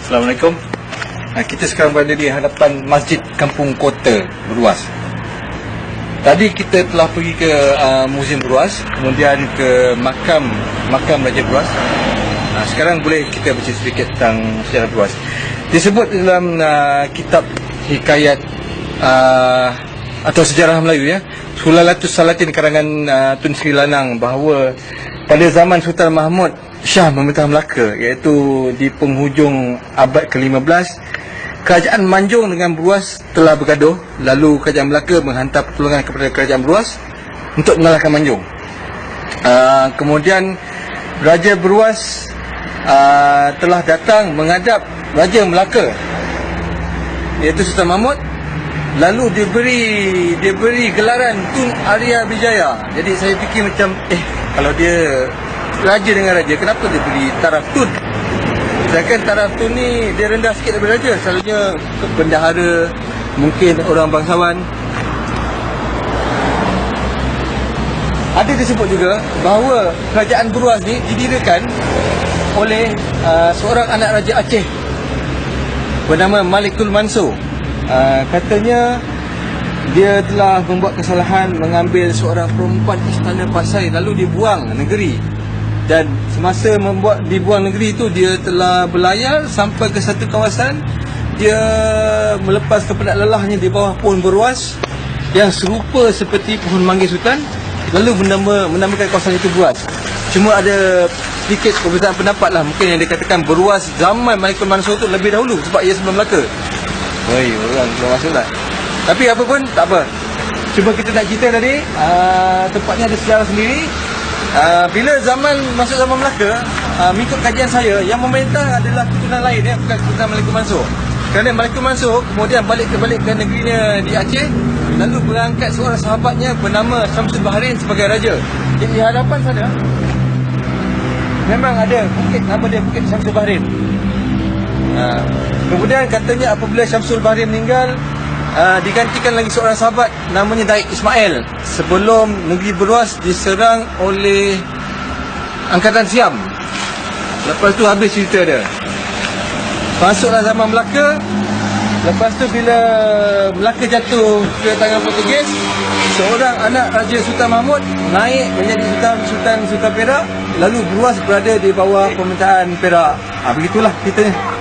Assalamualaikum. Kita sekarang berada di hadapan Masjid Kampung Kota Beruas. Tadi kita telah pergi ke Muzium Beruas, kemudian ke makam Raja Beruas. Sekarang boleh kita baca sedikit tentang sejarah Beruas. Disebut dalam kitab hikayat atau sejarah Melayu, ya, Sulalatus Salatin karangan Tun Sri Lanang, bahawa pada zaman Sultan Mahmud Shah memerintah Melaka, iaitu di penghujung abad ke-15, Kerajaan Manjung dengan Beruas telah bergaduh. Lalu Kerajaan Melaka menghantar pertolongan kepada Kerajaan Beruas untuk mengalahkan Manjung. Kemudian Raja Beruas telah datang menghadap Raja Melaka, iaitu Sultan Mahmud. Lalu diberi gelaran Tun Arya Wijaya. Jadi saya fikir macam, kalau dia raja dengan raja, kenapa dia beri taraf Tun? Sedangkan taraf Tun ni dia rendah sikit daripada raja. Selalunya bendahara, mungkin orang bangsawan. Ada disebut juga bahawa Kerajaan Beruas ni didirikan oleh seorang anak Raja Aceh bernama Malikul Mansur. Katanya dia telah membuat kesalahan mengambil seorang perempuan istana Pasai, lalu dibuang negeri. Dan semasa dibuang negeri itu, dia telah berlayar sampai ke satu kawasan. Dia melepas kepenat lelahnya di bawah pohon beruas yang serupa seperti pohon manggis hutan, lalu menamakan kawasan itu Beruas. Cuma ada sedikit perbezaan pendapat lah. Mungkin yang dikatakan Beruas zaman Malikul Mansur itu lebih dahulu, sebab ia sebelum Melaka. Orang belum masuk lah. Tapi apa pun tak apa. Cuma kita nak cerita tadi, tempatnya ada sejarah sendiri. Bila masuk zaman Melaka, mengikut kajian saya, yang memerintah adalah keturunan lain, bukan keturunan Malikul Mansur. Kerana Malikul Mansur kemudian balik ke negerinya di Aceh, lalu berangkat seorang sahabatnya bernama Syamsul Bahrain sebagai raja. Jadi di hadapan sana memang ada bukit, nama dia Bukit Syamsul Bahrain. Kemudian katanya apabila Syamsul Bahrain meninggal, digantikan lagi seorang sahabat namanya Daik Ismail, sebelum negeri Beruas diserang oleh Angkatan Siam. Lepas tu habis cerita dia. Masuklah zaman Melaka. Lepas tu bila Melaka jatuh ke tangan Portugis, seorang anak Raja Sultan Mahmud naik menjadi Sultan Perak. Lalu Beruas berada di bawah pemerintahan Perak. Begitulah ceritanya.